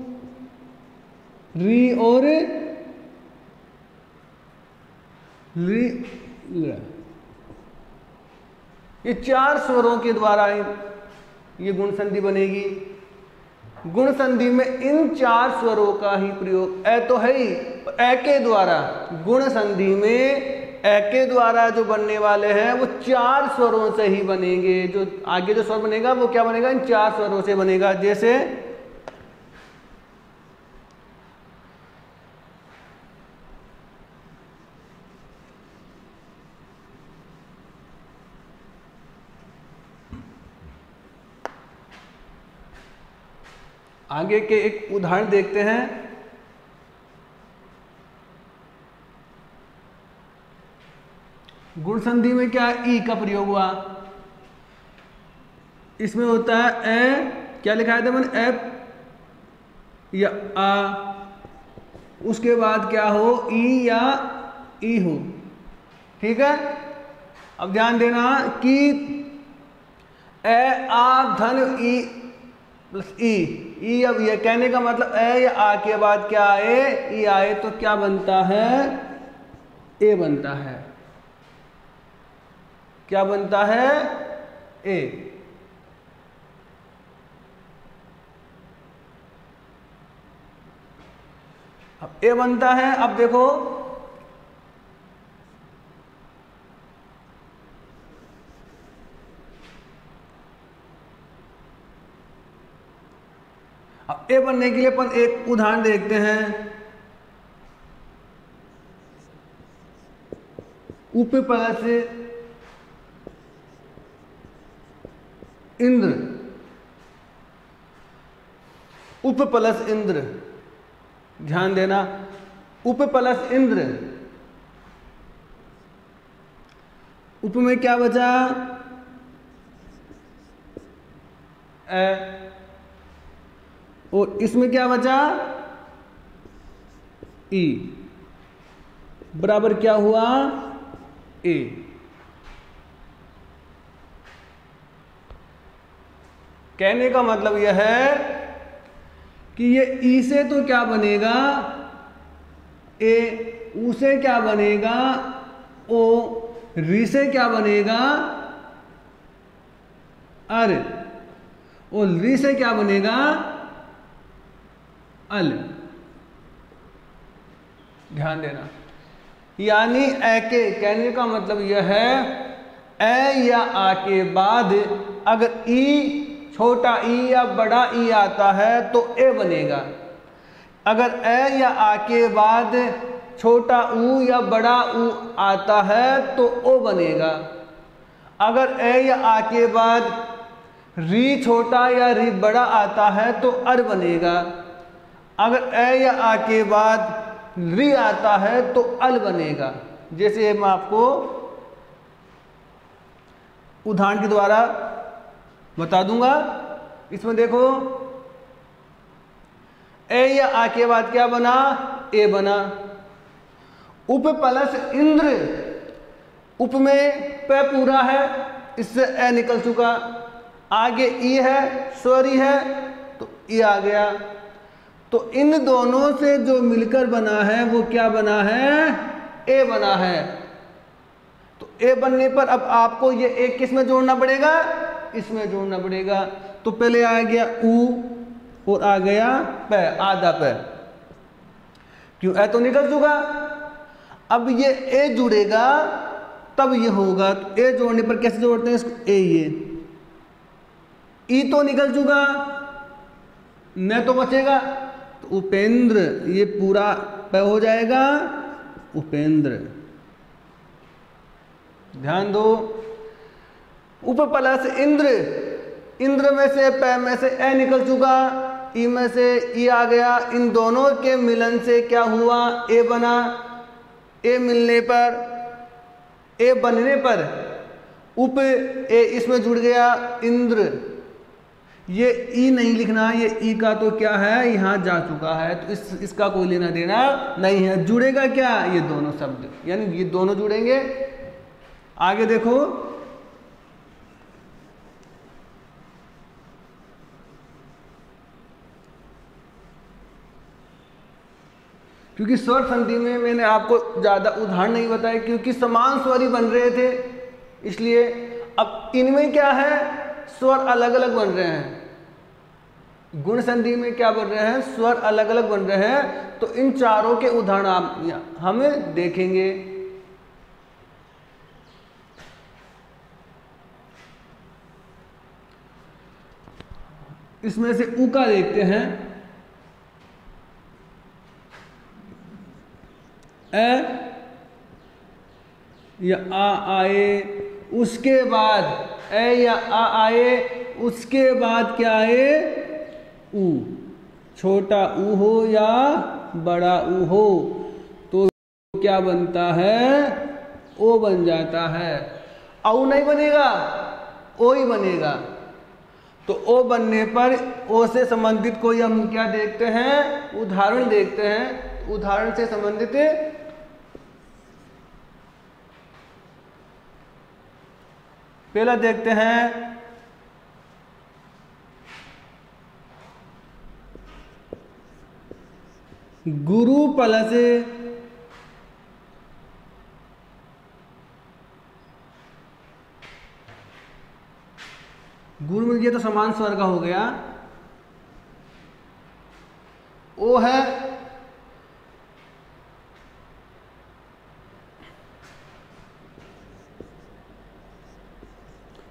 री और री, ये 4 स्वरों के द्वारा ये गुण संधि बनेगी। गुण संधि में इन 4 स्वरों का ही प्रयोग, ए तो है ही, ए के द्वारा, गुण संधि में ए के द्वारा जो बनने वाले हैं वो 4 स्वरों से ही बनेंगे। जो आगे जो स्वर बनेगा वो क्या बनेगा, इन 4 स्वरों से बनेगा। जैसे आगे के एक उदाहरण देखते हैं। गुण संधि में क्या ई का प्रयोग हुआ, इसमें होता है ए, क्या लिखा है मन, ए या आ, उसके बाद क्या हो, ई या ई हो, ठीक है। अब ध्यान देना कि ए आ धन ई प्लस ई, अब ये कहने का मतलब ए या आ के बाद क्या आए, ई आए तो क्या बनता है, ए बनता है। क्या बनता है, ए। अब ए बनता है। अब देखो अब ए बनने के लिए अपन एक उदाहरण देखते हैं। उप प्लस इंद्र, उप प्लस इंद्र, ध्यान देना, उप प्लस इंद्र, उप में क्या बचा, ए, और इसमें क्या बचा, ई, बराबर क्या हुआ, ए। कहने का मतलब यह है कि ये ई से तो क्या बनेगा, ए, ऊ से क्या बनेगा, ओ, री से क्या बनेगा, अर, और री से क्या बनेगा, अल। ध्यान देना, यानी ए के, कहने का मतलब यह है ए या आ के बाद अगर ई, छोटा ई या बड़ा ई आता है तो ए बनेगा। अगर ए या आ के बाद छोटा ऊ या बड़ा ऊ आता है तो ओ बनेगा। अगर ए या आ के बाद री छोटा या री बड़ा आता है तो अर बनेगा। अगर ए या आ के बाद री आता है तो अल बनेगा। जैसे मैं आपको उदाहरण के द्वारा बता दूंगा। इसमें देखो ए या आ के बाद क्या बना, ए बना। उप प्लस इंद्र, उप में प पूरा है, इससे ए निकल चुका, आगे ई है, स्वरी है तो ई आ गया। तो इन दोनों से जो मिलकर बना है वो क्या बना है, ए बना है। तो ए बनने पर अब आपको ये एक किस में जोड़ना पड़ेगा, इसमें जोड़ना पड़ेगा। तो पहले आ गया ऊ और आ गया प, आधा प, क्यों ए तो निकल चुका। अब ये ए जुड़ेगा तब ये होगा। तो ए जोड़ने पर कैसे जोड़ते हैं इसको, ए ये ई तो निकल चुका, न तो बचेगा, तो उपेंद्र ये पूरा प हो जाएगा, उपेंद्र। ध्यान दो, उप प्लस इंद्र, इंद्र में से प में से ए निकल चुका, ई में से ई आ गया। इन दोनों के मिलन से क्या हुआ, ए बना। ए मिलने पर, ए बनने पर उप ए इसमें जुड़ गया, इंद्र। ये ई नहीं लिखना, ये ई का तो क्या है, यहां जा चुका है, तो इसका कोई लेना देना नहीं है। जुड़ेगा क्या, ये दोनों शब्द, यानी ये दोनों जुड़ेंगे। आगे देखो, क्योंकि स्वर संधि में मैंने आपको ज़्यादा उदाहरण नहीं बताए, क्योंकि समान स्वर ही बन रहे थे, इसलिए। अब इनमें क्या है, स्वर अलग अलग बन रहे हैं। गुण संधि में क्या बन रहे हैं, स्वर अलग अलग बन रहे हैं। तो इन चारों के उदाहरण हम देखेंगे। इसमें से ऊ का देखते हैं। ए या आ आए, उसके बाद ए या आ आए, उसके बाद क्या आए, ऊ। छोटा ऊ हो या बड़ा ऊ हो तो क्या बनता है, ओ बन जाता है। औ नहीं बनेगा, ओ ही बनेगा। तो ओ बनने पर ओ से संबंधित कोई हम क्या देखते हैं, उदाहरण देखते हैं। उदाहरण से संबंधित पहला देखते हैं, गुरु प्लस गुरु में ये तो समान स्वर का हो गया। ओ है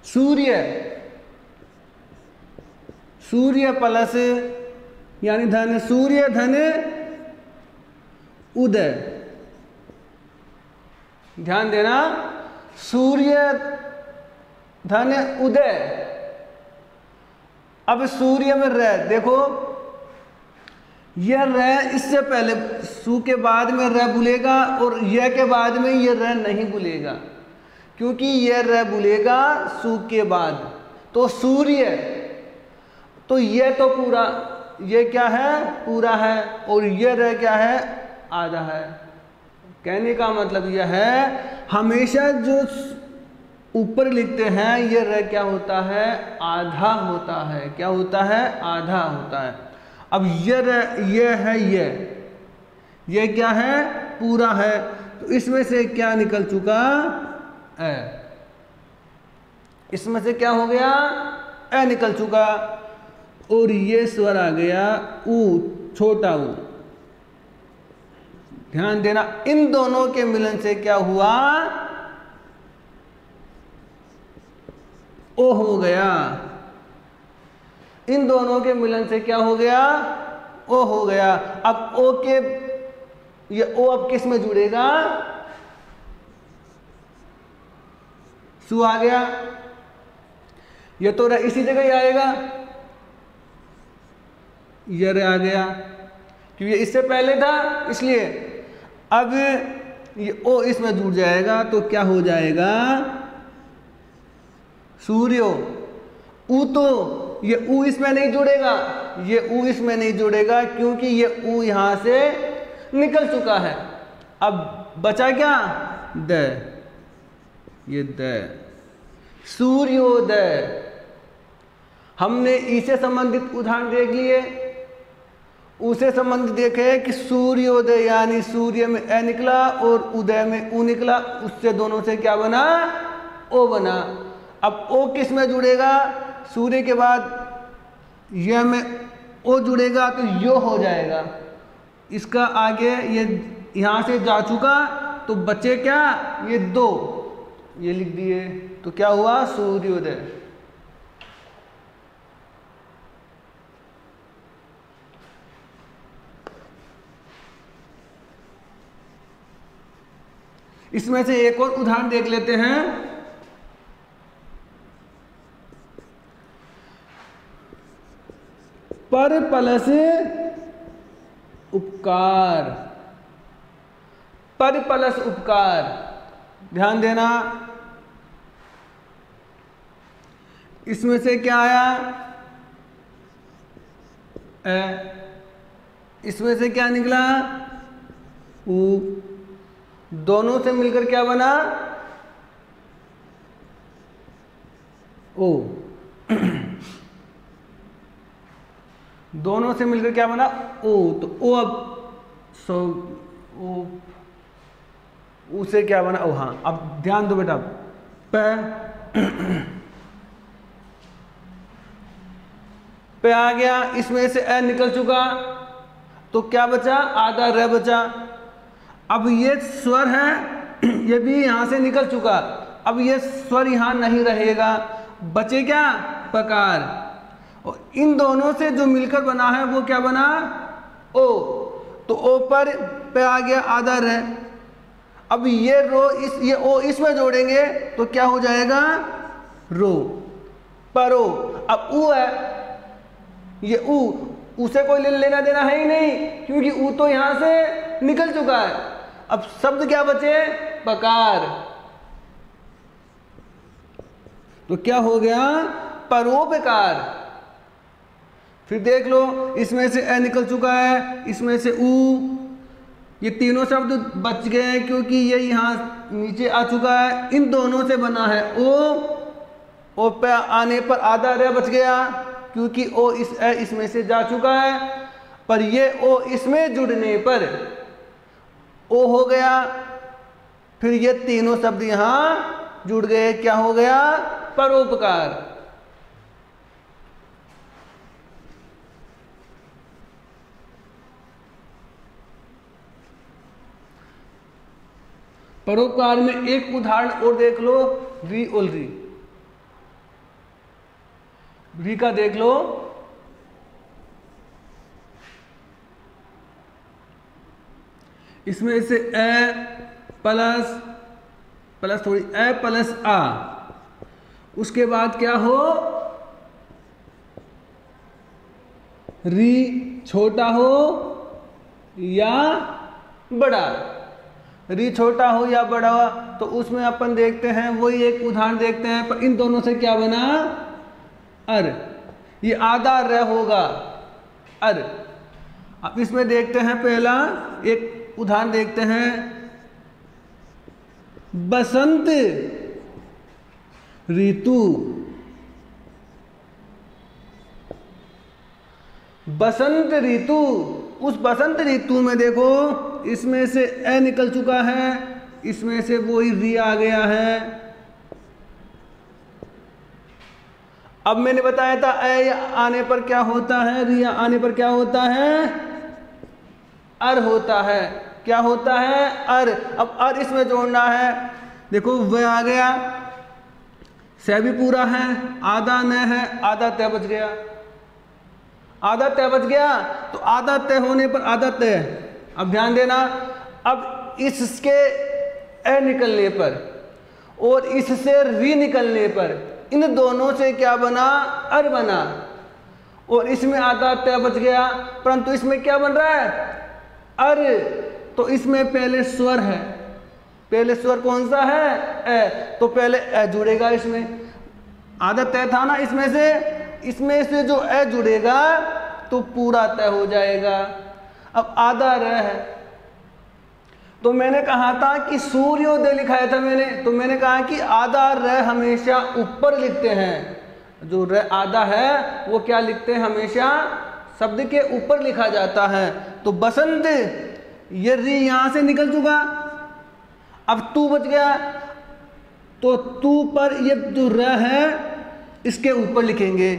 सूर्य, सूर्य प्लस यानी धन, सूर्य धन उदय। ध्यान देना, सूर्य धन उदय। अब सूर्य में रह देखो, यह रह इससे पहले सु के बाद में रह बुलेगा और यह के बाद में यह रह नहीं बुलेगा, क्योंकि यह रह बुलेगा सु के बाद। तो सूर्य, तो यह तो पूरा, यह क्या है, पूरा है, और यह रह क्या है, आधा है। कहने का मतलब यह है, हमेशा जो ऊपर लिखते हैं यह रह क्या होता है, आधा होता है। क्या होता है, आधा होता है। अब यह है, यह क्या है, पूरा है। तो इसमें से क्या निकल चुका, ए। इसमें से क्या हो गया, ए निकल चुका, और ये स्वर आ गया ऊ, छोटा ऊ। ध्यान देना, इन दोनों के मिलन से क्या हुआ, ओ हो गया। इन दोनों के मिलन से क्या हो गया, ओ हो गया। अब ओ के, ये ओ अब किस में जुड़ेगा, सु आ गया। ये तो इसी जगह ही आएगा, ये आ गया, क्योंकि इससे पहले था, इसलिए। अब ये ओ इसमें जुड़ जाएगा तो क्या हो जाएगा, सूर्यो। ऊ तो ये ऊ इसमें नहीं जुड़ेगा, ये ऊ इसमें नहीं जुड़ेगा, क्योंकि ये ऊ यहां से निकल चुका है। अब बचा क्या, द। ये द, सूर्योदय। हमने ई से संबंधित उदाहरण देख लिए, उसे संबंधित देखे कि सूर्योदय यानी सूर्य में ए निकला और उदय में उ निकला, उससे दोनों से क्या बना, ओ बना। अब ओ किस में जुड़ेगा, सूर्य के बाद य में ओ जुड़ेगा तो यो हो जाएगा। इसका आगे ये यहाँ से जा चुका तो बचे क्या, ये दो, ये लिख दिए तो क्या हुआ, सूर्योदय। इसमें से एक और उदाहरण देख लेते हैं। पर प्लस उपकार, पर प्लस उपकार, ध्यान देना। इसमें से क्या आया, इसमें से क्या निकला, उ, दोनों से मिलकर क्या बना, ओ। दोनों से मिलकर क्या बना, ओ। तो ओ अब ओ, उसे क्या बना, ओ। हाँ, अब ध्यान दो बेटा, पे आ गया, इसमें से ए निकल चुका तो क्या बचा, आधा र बचा। अब ये स्वर है, ये भी यहां से निकल चुका, अब ये स्वर यहां नहीं रहेगा, बचे क्या, पकार। और इन दोनों से जो मिलकर बना है वो क्या बना, ओ। तो ओ पर पे आ गया आधा र। अब ये रो ये ओ इसमें जोड़ेंगे तो क्या हो जाएगा, रो, परो। अब ऊ है, ये ऊ, उसे कोई लेना देना है ही नहीं क्योंकि ऊ तो यहां से निकल चुका है। अब शब्द क्या बचे, पकार। तो क्या हो गया, परोपकार। फिर देख लो, इसमें से ए निकल चुका है, इसमें से ऊ, ये तीनों शब्द बच गए हैं क्योंकि ये यहां नीचे आ चुका है। इन दोनों से बना है ओ पे आने पर आधा रे बच गया क्योंकि ओ इसमें से जा चुका है, पर ये ओ इसमें जुड़ने पर ओ हो गया। फिर ये तीनों शब्द यहां जुड़ गए, क्या हो गया, परोपकार। परोपकार में एक उदाहरण और देख लो, री और री का देख लो। इसमें से ए प्लस थोड़ी ए प्लस आ, उसके बाद क्या हो, री छोटा हो या बड़ा, री छोटा हो या बड़ा हो, तो उसमें अपन देखते हैं, वही एक उदाहरण देखते हैं। पर इन दोनों से क्या बना, अर। ये आधा र होगा, अर। अब इसमें देखते हैं, पहला एक उदाहरण देखते हैं, बसंत ऋतु। बसंत ऋतु, उस बसंत ऋतु में देखो, इसमें से ए निकल चुका है, इसमें से वही री आ गया है। अब मैंने बताया था ए आने पर क्या होता है, री आने पर क्या होता है, अर होता है। क्या होता है, अर। अब अर इसमें जोड़ना है, देखो वह आ गया, से भी पूरा है, आधा न है, आधा तय बच गया, आधा तय बच गया। तो आधा तय होने पर आधा तय। अब ध्यान देना, अब इसके ए निकलने पर और इससे री निकलने पर इन दोनों से क्या बना, अर बना। और इसमें आधा तय बच गया, परंतु इसमें क्या बन रहा है, अर। तो इसमें पहले स्वर है, पहले स्वर कौन सा है, ए। तो पहले ए जुड़ेगा, इसमें आधा तय था ना, इसमें से जो ए जुड़ेगा तो पूरा तय हो जाएगा। अब आधा र है, तो मैंने कहा था कि सूर्योदय लिखाया था मैंने, तो मैंने कहा कि आधा र हमेशा ऊपर लिखते हैं। जो र आधा है वो क्या लिखते हैं, हमेशा शब्द के ऊपर लिखा जाता है। तो बसंत, ये री यहां से निकल चुका, अब तू बच गया, तो तू पर ये जो र है इसके ऊपर लिखेंगे।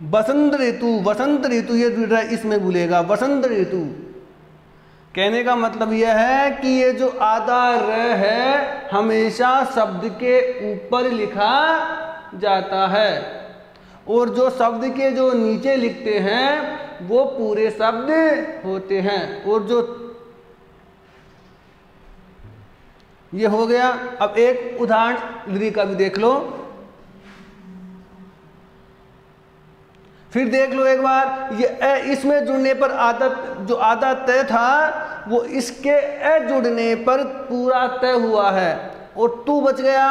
बसंत ऋतु, वसंत ऋतु, ये इसमें भूलेगा वसंत ऋतु। कहने का मतलब यह है कि ये जो आधा र है हमेशा शब्द के ऊपर लिखा जाता है, और जो शब्द के जो नीचे लिखते हैं वो पूरे शब्द होते हैं। और जो ये हो गया। अब एक उदाहरण री का भी देख लो, फिर देख लो एक बार। ये ए इसमें जुड़ने पर आधा, जो आधा तय था वो इसके ए जुड़ने पर पूरा तय हुआ है, और तू बच गया।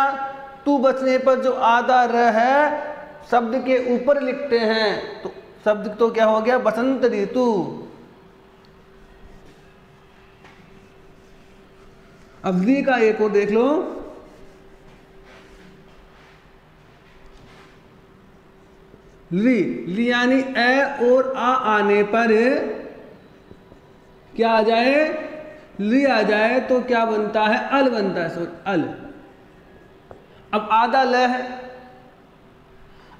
तू बचने पर जो आधा र है शब्द के ऊपर लिखते हैं, तो शब्द तो क्या हो गया, बसंत ऋतु। अब वी का एक और देख लो। ली यानी ए और आ आने पर क्या आ जाए, ली आ जाए, तो क्या बनता है, अल बनता है। अल। अब आधा ल है।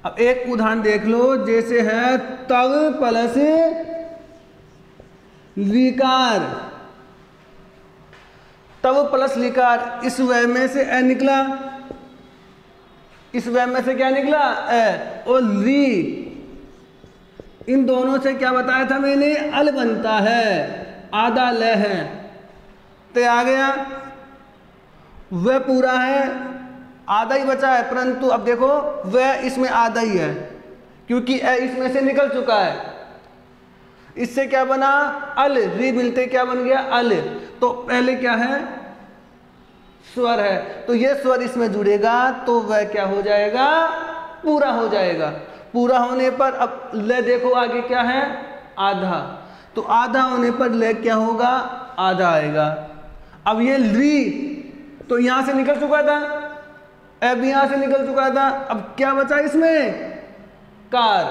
अब एक उदाहरण देख लो, जैसे है तव प्लस लिकार। तव प्लस लिकार, इस वे में से ए निकला, इस वे में से क्या निकला, ए, और ली, इन दोनों से क्या बताया था मैंने, अल बनता है, आधा ल है। तो आ गया, वह पूरा है, आधा ही बचा है, परंतु अब देखो वह इसमें आधा ही है, क्योंकि ए इसमें से निकल चुका है। इससे क्या बना, अल, री मिलते क्या बन गया, अल। तो पहले क्या है, स्वर है, तो ये स्वर इसमें जुड़ेगा तो वह क्या हो जाएगा, पूरा हो जाएगा। पूरा होने पर अब ले देखो आगे क्या है, आधा, तो आधा होने पर ले क्या होगा, आधा आएगा। अब ये री तो यहां से निकल चुका था, अब यहां से निकल चुका था, अब क्या बचा इसमें, कार।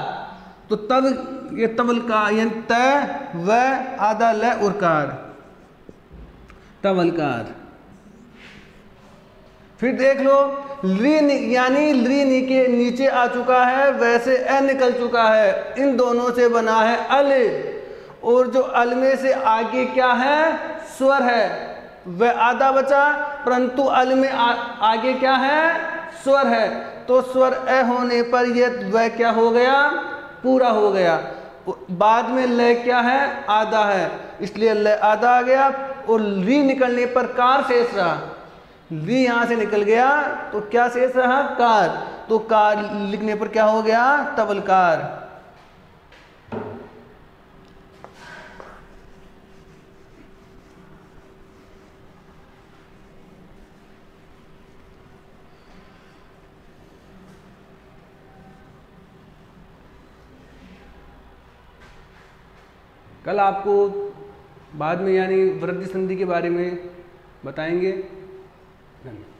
तो तब ये तबल का यानी त व आधा ल और कार, तबलकार। फिर देख लो, ली यानी ली के नीचे आ चुका है, वैसे ए निकल चुका है, इन दोनों से बना है अल, और जो अल में से आगे क्या है, स्वर है, वह आधा बचा, परंतु अल में आगे क्या है, स्वर है। तो स्वर ए होने पर ये वह क्या हो गया, पूरा हो गया। बाद में ल क्या है, आधा है, इसलिए ल आधा आ गया, और ली निकलने पर कार शेष रहा। ली यहां से निकल गया तो क्या शेष रहा, कार। तो कार लिखने पर क्या हो गया, तबलकार। कल आपको बाद में यानी वृद्धि संधि के बारे में बताएंगे। धन्यवाद।